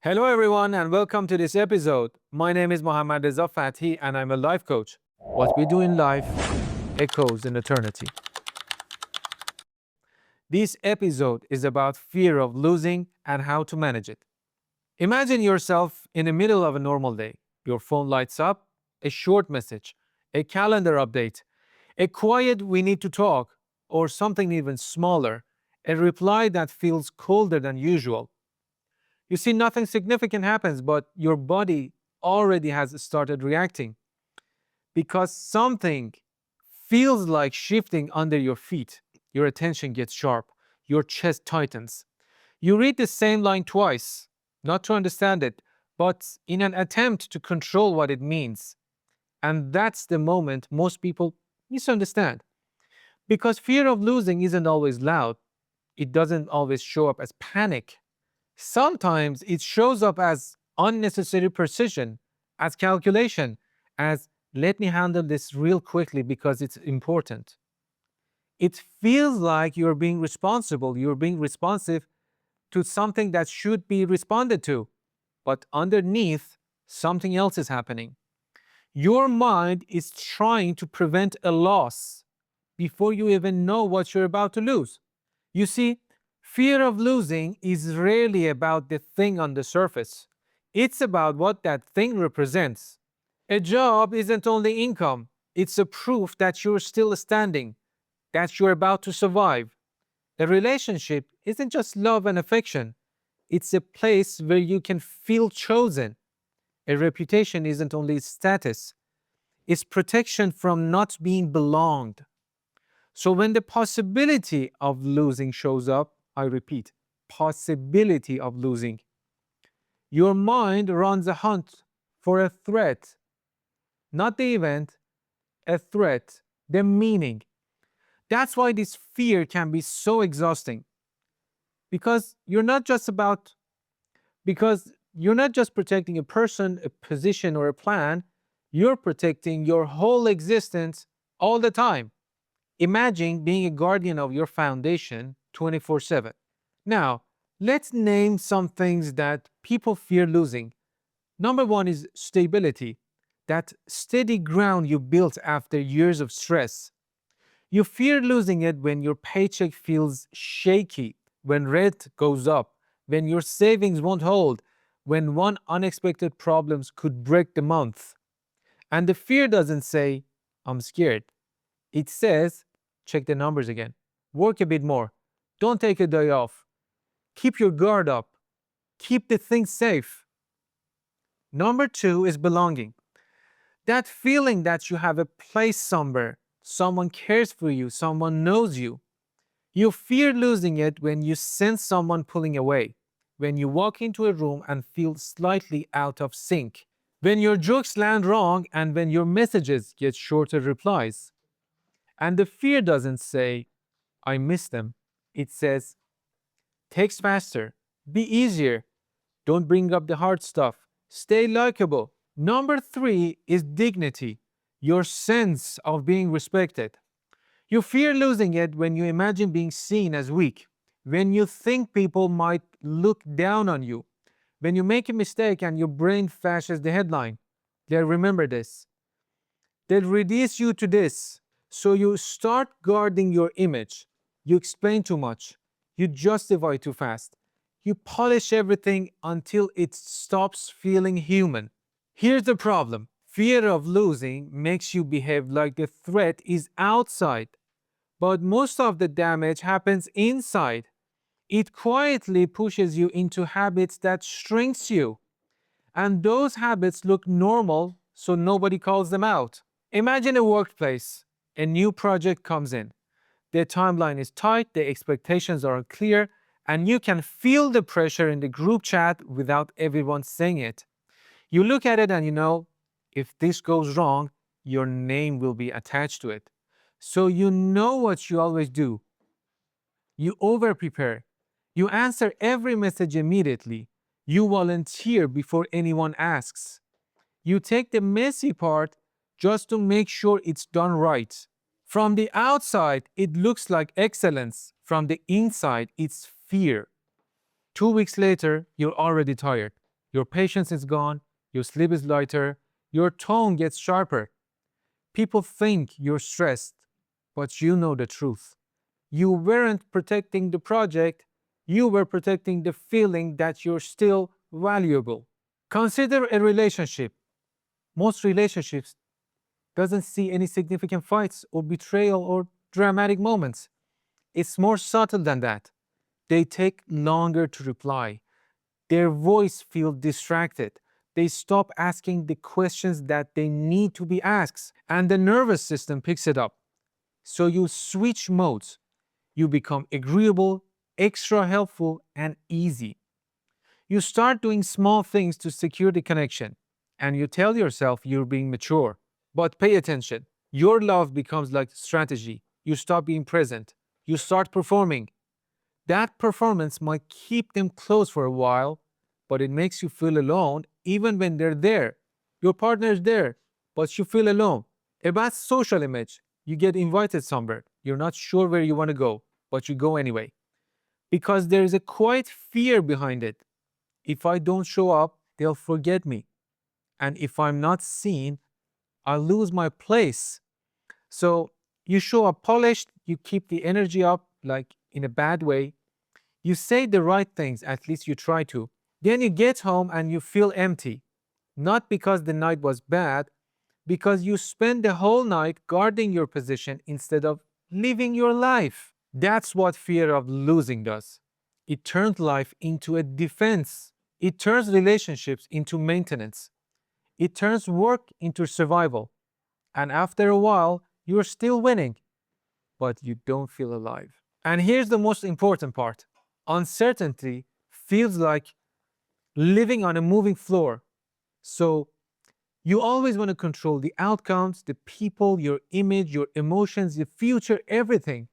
Hello, everyone, and welcome to this episode. My name is Mohammad Reza Fathi, and I'm a life coach. What we do in life echoes in eternity. This episode is about fear of losing and how to manage it. Imagine yourself in the middle of a normal day. Your phone lights up, a short message, a calendar update, a quiet "we need to talk," or something even smaller, a reply that feels colder than usual. You see, nothing significant happens, but your body already has started reacting because something feels like shifting under your feet. Your attention gets sharp, your chest tightens. You read the same line twice, not to understand it, but in an attempt to control what it means. And that's the moment most people misunderstand. Because fear of losing isn't always loud, it doesn't always show up as panic. Sometimes it shows up as unnecessary precision, as calculation, as "let me handle this real quickly because it's important." It feels like you're being responsible, you're being responsive to something that should be responded to, but underneath, something else is happening. Your mind is trying to prevent a loss before you even know what you're about to lose. You see, fear of losing is rarely about the thing on the surface. It's about what that thing represents. A job isn't only income, it's a proof that you're still standing, that you're about to survive. A relationship isn't just love and affection, it's a place where you can feel chosen. A reputation isn't only status, it's protection from not being belonged. So when the possibility of losing shows up, I repeat, possibility of losing, your mind runs a hunt for a threat, not the event, a threat, the meaning. That's why this fear can be so exhausting because you're not just protecting a person, a position, or a plan, you're protecting your whole existence all the time. Imagine being a guardian of your foundation 24/7. Now, let's name some things that people fear losing. Number one is stability, that steady ground you built after years of stress. You fear losing it when your paycheck feels shaky, when rent goes up, when your savings won't hold, when one unexpected problem could break the month. And the fear doesn't say, "I'm scared." It says, check the numbers again. Work a bit more. Don't take a day off. Keep your guard up. Keep the things safe. Number two is belonging. That feeling that you have a place somewhere, someone cares for you, someone knows you. You fear losing it when you sense someone pulling away, when you walk into a room and feel slightly out of sync, when your jokes land wrong, and when your messages get shorter replies. And the fear doesn't say, "I miss them." It says, "text faster, be easier, don't bring up the hard stuff, stay likable." Number three is dignity, your sense of being respected. You fear losing it when you imagine being seen as weak, when you think people might look down on you, when you make a mistake and your brain flashes the headline. They'll remember this. They'll reduce you to this. So you start guarding your image. You explain too much. You justify too fast. You polish everything until it stops feeling human. Here's the problem: fear of losing makes you behave like the threat is outside, but most of the damage happens inside. It quietly pushes you into habits that shrinks you, and those habits look normal, so nobody calls them out. Imagine a workplace. A new project comes in. The timeline is tight, the expectations are clear, and you can feel the pressure in the group chat without everyone saying it. You look at it and you know, if this goes wrong, your name will be attached to it. So you know what you always do. You over prepare. You answer every message immediately. You volunteer before anyone asks. You take the messy part just to make sure it's done right. From the outside, it looks like excellence. From the inside, it's fear. 2 weeks later, you're already tired. Your patience is gone, your sleep is lighter, your tone gets sharper. People think you're stressed, but you know the truth. You weren't protecting the project, you were protecting the feeling that you're still valuable. Consider a relationship. Most relationships doesn't see any significant fights or betrayal or dramatic moments. It's more subtle than that. They take longer to reply. Their voice feels distracted. They stop asking the questions that they need to be asked, and the nervous system picks it up. So you switch modes. You become agreeable, extra helpful, and easy. You start doing small things to secure the connection, and you tell yourself you're being mature. But pay attention. Your love becomes like strategy. You stop being present. You start performing. That performance might keep them close for a while, but it makes you feel alone even when they're there. Your partner is there, but you feel alone. A bad social image. You get invited somewhere. You're not sure where you want to go, but you go anyway. Because there is a quiet fear behind it. If I don't show up, they'll forget me. And if I'm not seen, I'll lose my place. So you show up polished, you keep the energy up, like in a bad way. You say the right things, at least you try to. Then you get home and you feel empty. Not because the night was bad, because you spend the whole night guarding your position instead of living your life. That's what fear of losing does. It turns life into a defense. It turns relationships into maintenance. It turns work into survival. And after a while, you're still winning, but you don't feel alive. And here's the most important part: uncertainty feels like living on a moving floor. So you always want to control the outcomes, the people, your image, your emotions, the future, everything.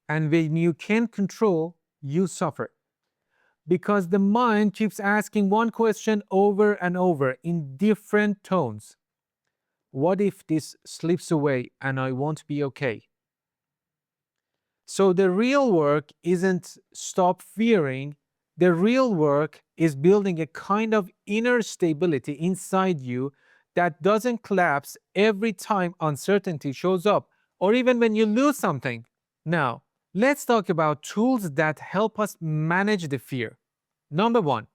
And when you can't control, you suffer. Because the mind keeps asking one question over and over in different tones. What if this slips away and I won't be okay? So the real work isn't stop fearing. The real work is building a kind of inner stability inside you that doesn't collapse every time uncertainty shows up or even when you lose something. Now, let's talk about tools that help us manage the fear. Number one,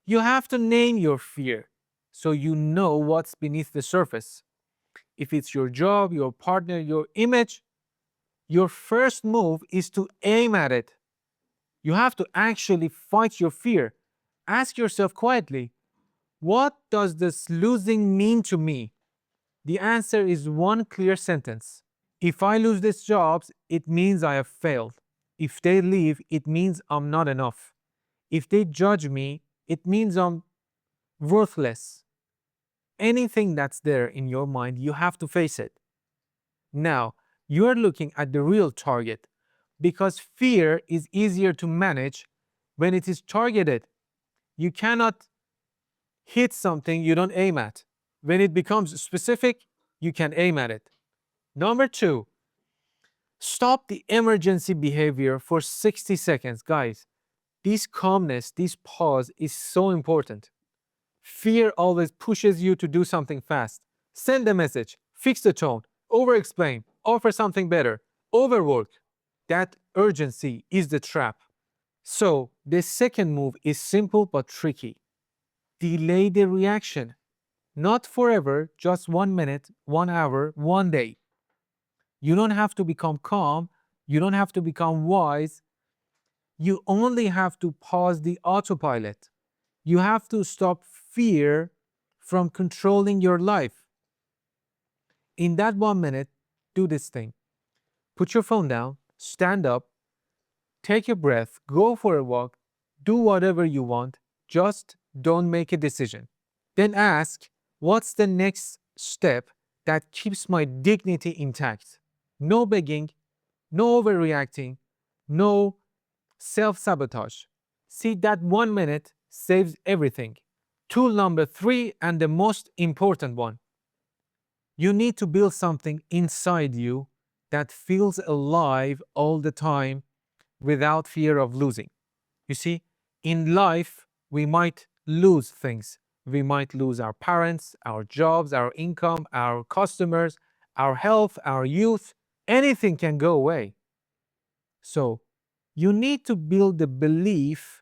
you have to name your fear so you know what's beneath the surface. If it's your job, your partner, your image, your first move is to aim at it. You have to actually fight your fear. Ask yourself quietly, what does this losing mean to me? The answer is one clear sentence. If I lose this job, it means I have failed. If they leave, it means I'm not enough. If they judge me, it means I'm worthless. Anything that's there in your mind, you have to face it. Now, you're looking at the real target because fear is easier to manage when it is targeted. You cannot hit something you don't aim at. When it becomes specific, you can aim at it. Number two, stop the emergency behavior for 60 seconds. Guys, this calmness, this pause is so important. Fear always pushes you to do something fast. Send a message, fix the tone, over explain, offer something better, overwork. That urgency is the trap. So, the second move is simple but tricky. Delay the reaction. Not forever, just 1 minute, 1 hour, 1 day. You don't have to become calm. You don't have to become wise. You only have to pause the autopilot. You have to stop fear from controlling your life. In that 1 minute, do this thing. Put your phone down, stand up, take a breath, go for a walk, do whatever you want, just don't make a decision. Then ask, what's the next step that keeps my dignity intact? No begging, no overreacting, no self sabotage. See, that 1 minute saves everything. Tool number three, and the most important one, you need to build something inside you that feels alive all the time without fear of losing. You see, in life, we might lose things. We might lose our parents, our jobs, our income, our customers, our health, our youth. Anything can go away. So you need to build the belief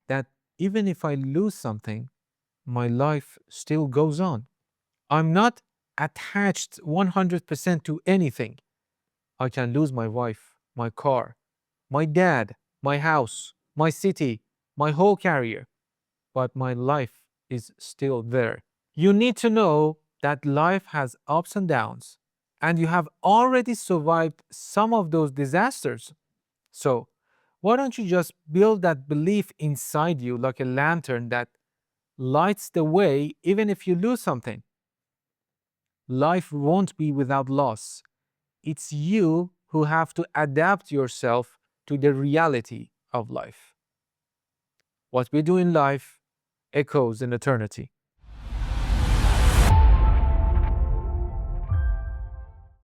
that even if I lose something, my life still goes on. I'm not attached 100% to anything. I can lose my wife, my car, my dad, my house, my city, my whole career, but my life is still there. You need to know that life has ups and downs, and you have already survived some of those disasters. So, why don't you just build that belief inside you like a lantern that lights the way even if you lose something? Life won't be without loss. It's you who have to adapt yourself to the reality of life. What we do in life echoes in eternity.